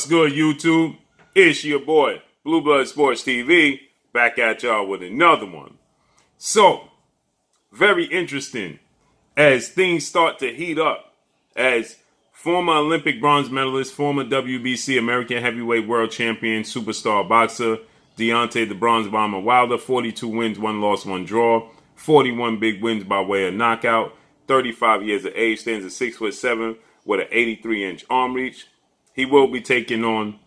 good, YouTube? It's your boy, Blue Blood Sports TV, back at y'all with another one. So, very interesting as things start to heat up, as former Olympic bronze medalist, former WBC American Heavyweight World Champion, superstar boxer, Deontay the Bronze Bomber Wilder, 42 wins, 1 loss, 1 draw, 41 big wins by way of knockout, 35 years of age, stands at 6'7" with an 83-inch arm reach. He will be taking on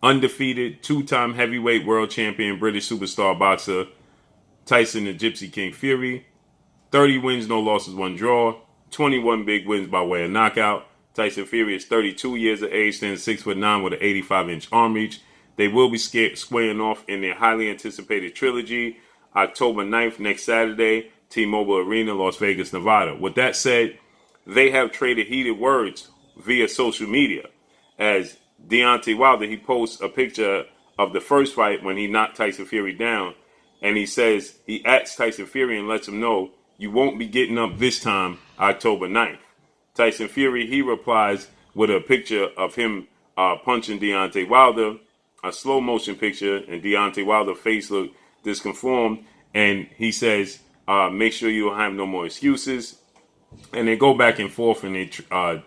undefeated, 2-time heavyweight world champion, British superstar boxer, Tyson the Gypsy King Fury. 30 wins, no losses, 1 draw, 21 big wins by way of knockout. Tyson Fury is 32 years of age, stands 6'9" with an 85-inch arm reach. They will be squaring off in their highly anticipated Trilogy, October 9th, next Saturday, T-Mobile Arena, Las Vegas, Nevada. With that said, they have traded heated words via social media. As Deontay Wilder, he posts a picture of the first fight when he knocked Tyson Fury down. And he says, he asks Tyson Fury and lets him know, you won't be getting up this time, October 9th. Tyson Fury, he replies with a picture of him punching Deontay Wilder, a slow motion picture, and Deontay Wilder's face looked disconformed. And he says, make sure you don't have no more excuses. And they go back and forth and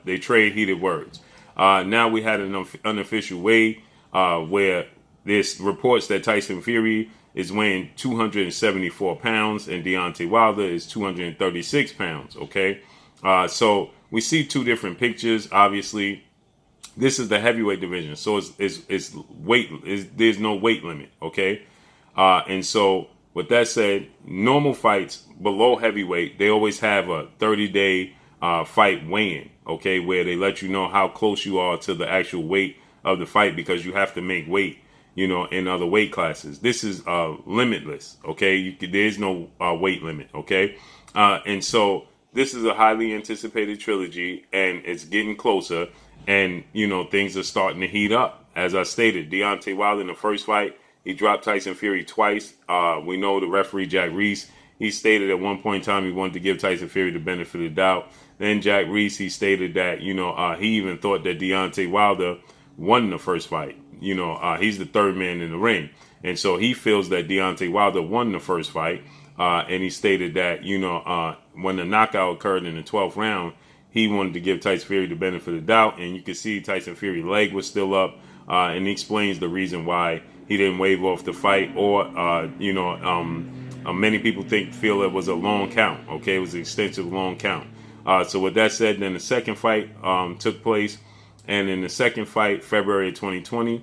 they trade heated words. Now we had an unofficial weigh where there's reports that Tyson Fury is weighing 274 pounds and Deontay Wilder is 236 pounds. Okay. So we see two different pictures. Obviously, this is the heavyweight division. So it's weight. There's no weight limit. Okay. And so with that said, normal fights below heavyweight, they always have a 30-day fight weigh-in, okay, where they let you know how close you are to the actual weight of the fight because you have to make weight, in other weight classes. This is limitless, okay? There's no weight limit, okay? And so this is a highly anticipated Trilogy, and it's getting closer, and, things are starting to heat up. As I stated, Deontay Wilder in the first fight, he dropped Tyson Fury twice. We know the referee, Jack Reese, he stated at one point in time he wanted to give Tyson Fury the benefit of the doubt. Then Jack Reese, he stated that, he even thought that Deontay Wilder won the first fight. He's the third man in the ring. And so he feels that Deontay Wilder won the first fight. And he stated that, when the knockout occurred in the 12th round, he wanted to give Tyson Fury the benefit of the doubt. And you can see Tyson Fury's leg was still up. And he explains the reason why he didn't wave off the fight, or many people feel it was a long count. Okay, it was an extensive long count. So with that said, then the second fight took place, and in the second fight, February 2020,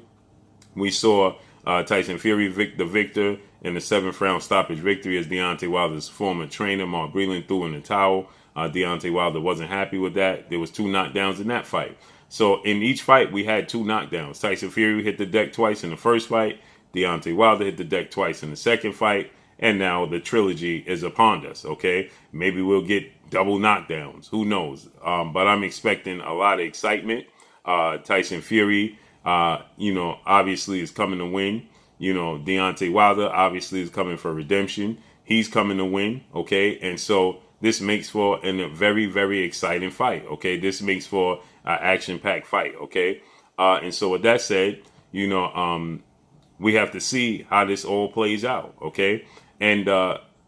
we saw Tyson Fury the victor in the 7th round stoppage victory as Deontay Wilder's former trainer, Mark Breland, threw in the towel. Deontay Wilder wasn't happy with that. There was 2 knockdowns in that fight. So in each fight, we had 2 knockdowns. Tyson Fury hit the deck twice in the first fight. Deontay Wilder hit the deck twice in the second fight. And now the Trilogy is upon us, okay? Maybe we'll get double knockdowns. Who knows? But I'm expecting a lot of excitement. Tyson Fury, obviously is coming to win. Deontay Wilder obviously is coming for redemption. He's coming to win, okay? And so this makes for a very, very exciting fight, okay? This makes for an action-packed fight, okay? And so with that said, we have to see how this all plays out, okay? And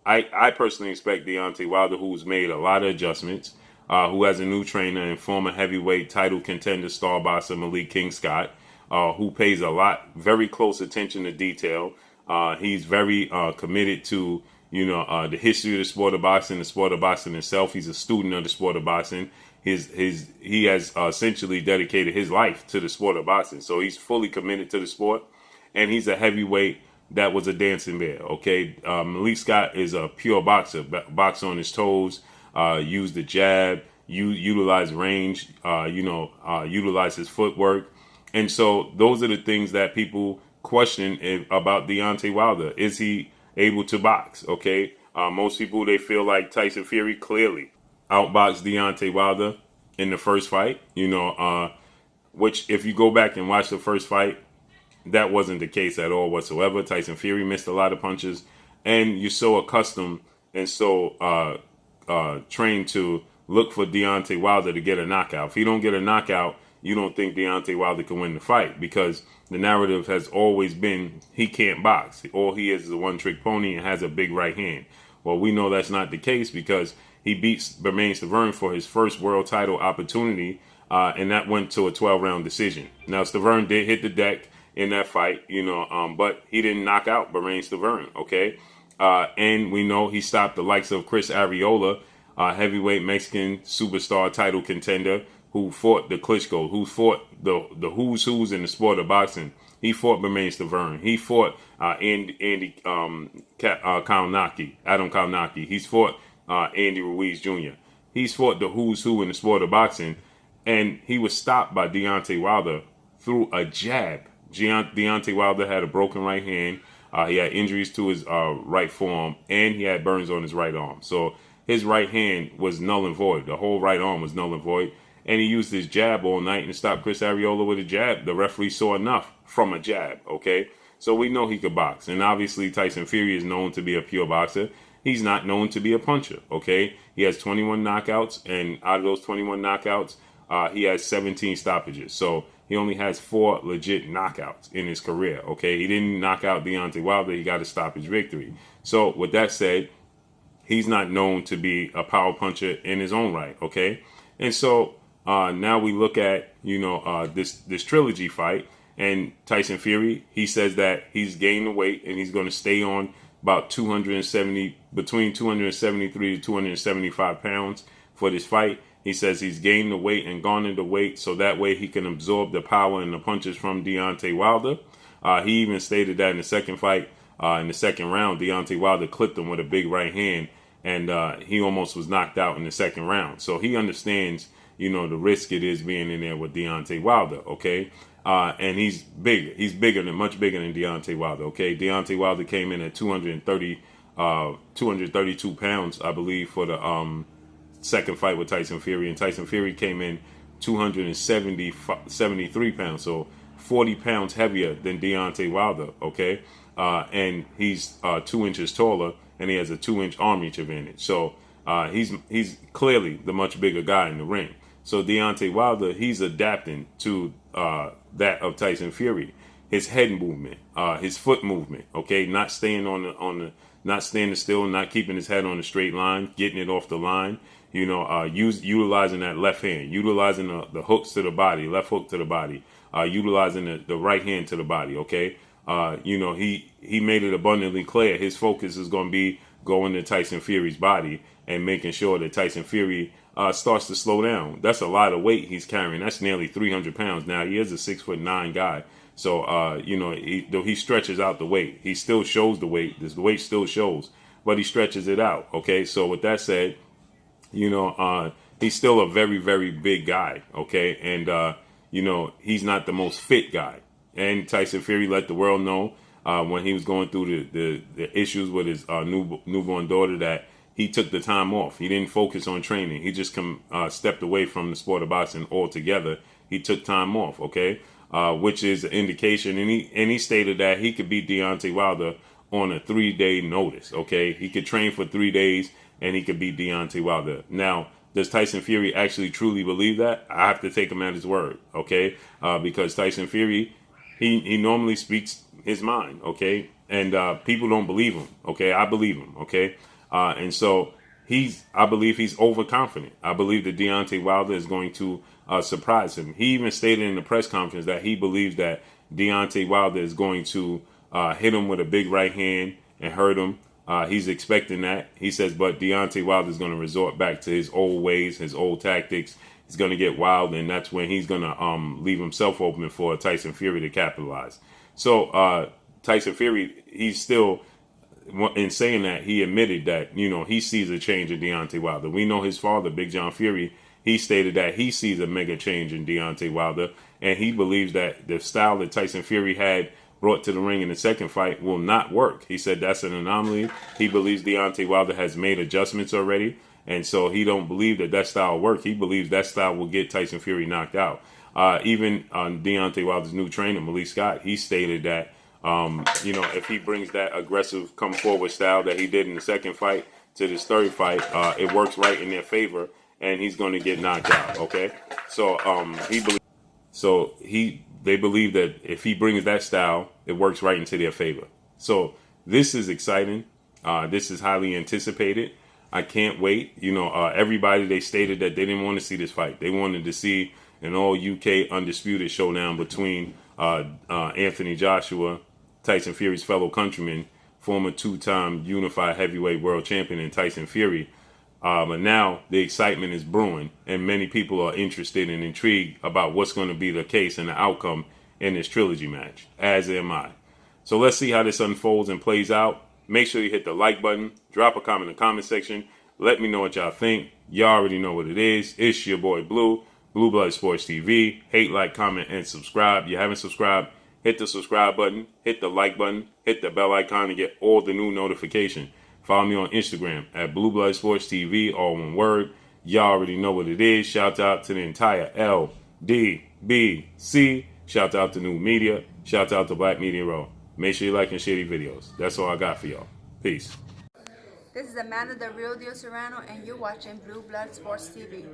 I personally expect Deontay Wilder, who's made a lot of adjustments, who has a new trainer and former heavyweight title contender star boxer Malik King Scott, who pays very close attention to detail. He's very committed to the history of the sport of boxing itself. He's a student of the sport of boxing. He has essentially dedicated his life to the sport of boxing. So he's fully committed to the sport, and he's a heavyweight that was a dancing bear. Okay. Malik Scott is a pure boxer, box on his toes, use the jab, utilize range, utilize his footwork. And so those are the things that people question about Deontay Wilder. Is he able to box? Okay. Most people, they feel like Tyson Fury clearly outboxed Deontay Wilder in the first fight, which if you go back and watch the first fight, that wasn't the case at all whatsoever. Tyson Fury missed a lot of punches, and you're so accustomed and so trained to look for Deontay Wilder to get a knockout. If he don't get a knockout, you don't think Deontay Wilder can win the fight, because the narrative has always been he can't box. All he is a one-trick pony and has a big right hand. Well, we know that's not the case, because he beats Bermane Stiverne for his first world title opportunity, and that went to a 12-round decision. Now, Stiverne did hit the deck in that fight, but he didn't knock out Bermane Stiverne, okay? And we know he stopped the likes of Chris Arreola, heavyweight Mexican superstar title contender, who fought the Klitschko, who fought the who's in the sport of boxing. He fought Bermane Stiverne. He fought Andy Kalinowski, Adam Kalinowski. He's fought Andy Ruiz Jr. He's fought the who's who in the sport of boxing, and he was stopped by Deontay Wilder through a jab. Deontay Wilder had a broken right hand. He had injuries to his right forearm, and he had burns on his right arm. So his right hand was null and void. The whole right arm was null and void. And he used his jab all night and stopped Chris Arreola with a jab. The referee saw enough from a jab, okay? So we know he could box. And obviously Tyson Fury is known to be a pure boxer. He's not known to be a puncher, okay? He has 21 knockouts, and out of those 21 knockouts, he has 17 stoppages. So he only has 4 legit knockouts in his career, okay? He didn't knock out Deontay Wilder. He got a stoppage victory. So with that said, he's not known to be a power puncher in his own right, okay? And so now we look at, this trilogy fight, and Tyson Fury, he says that he's gained the weight and he's going to stay on about between 273 to 275 pounds for this fight. He says he's gained the weight and garnered the weight so that way he can absorb the power and the punches from Deontay Wilder. He even stated that in the second fight, in the second round, Deontay Wilder clipped him with a big right hand, and he almost was knocked out in the second round. So he understands, the risk it is being in there with Deontay Wilder, okay? And he's bigger. He's much bigger than Deontay Wilder, okay? Deontay Wilder came in at 232 pounds, I believe, for the second fight with Tyson Fury. And Tyson Fury came in 273 pounds, so 40 pounds heavier than Deontay Wilder, okay? And he's 2 inches taller, and he has a 2-inch arm reach advantage. So he's clearly the much bigger guy in the ring. So Deontay Wilder, he's adapting to that of Tyson Fury. His head movement, his foot movement, okay, not staying not standing still, not keeping his head on a straight line, getting it off the line. Utilizing that left hand, utilizing the hooks to the body, left hook to the body, utilizing the right hand to the body. Okay, he made it abundantly clear his focus is going to be going to Tyson Fury's body and making sure that Tyson Fury starts to slow down. That's a lot of weight he's carrying. That's nearly 300 pounds. Now, he is a 6'9" guy. So, though he stretches out the weight, he still shows the weight. The weight still shows, but he stretches it out. Okay, so with that said, he's still a very, very big guy. Okay, and, he's not the most fit guy. And Tyson Fury let the world know when he was going through the issues with his newborn daughter that he took the time off. He didn't focus on training. He just stepped away from the sport of boxing altogether. He took time off, okay, which is an indication. And he stated that he could beat Deontay Wilder on a 3-day notice, okay? He could train for 3 days and he could beat Deontay Wilder. Now, does Tyson Fury actually truly believe that? I have to take him at his word, okay? Because Tyson Fury, he normally speaks his mind, okay? And people don't believe him, okay? I believe him, okay? And so I believe he's overconfident. I believe that Deontay Wilder is going to surprise him. He even stated in the press conference that he believes that Deontay Wilder is going to hit him with a big right hand and hurt him. He's expecting that. He says, but Deontay Wilder is going to resort back to his old ways, his old tactics. He's going to get wild, and that's when he's going to leave himself open for Tyson Fury to capitalize. So Tyson Fury, he's still, in saying that, he admitted that, he sees a change in Deontay Wilder. We know his father, Big John Fury, he stated that he sees a mega change in Deontay Wilder, and he believes that the style that Tyson Fury had brought to the ring in the second fight will not work. He said that's an anomaly. He believes Deontay Wilder has made adjustments already, and so he don't believe that style will work. He believes that style will get Tyson Fury knocked out. Even Deontay Wilder's new trainer, Malik Scott, he stated that, if he brings that aggressive come forward style that he did in the second fight to this third fight, it works right in their favor, and he's going to get knocked out. Okay, so he believes. So they believe that if he brings that style, it works right into their favor. So this is exciting. This is highly anticipated. I can't wait. Everybody, they stated that they didn't want to see this fight. They wanted to see an all UK undisputed showdown between Anthony Joshua, Tyson Fury's fellow countryman, former two-time unified heavyweight world champion, and Tyson Fury. But now the excitement is brewing, and many people are interested and intrigued about what's going to be the case and the outcome in this trilogy match, as am I. So let's see how this unfolds and plays out. Make sure you hit the like button, drop a comment in the comment section. Let me know what y'all think. Y'all already know what it is. It's your boy Blue, Blue Blood Sports TV. Hate, like, comment, and subscribe. If you haven't subscribed, hit the subscribe button, hit the like button, hit the bell icon to get all the new notifications. Follow me on Instagram at Blue Blood Sports TV, all one word. Y'all already know what it is. Shout out to the entire LDBC. Shout out to New Media. Shout out to Black Media Row. Make sure you like and share these videos. That's all I got for y'all. Peace. This is Amanda, the real Dio Serrano, and you're watching Blue Blood Sports TV.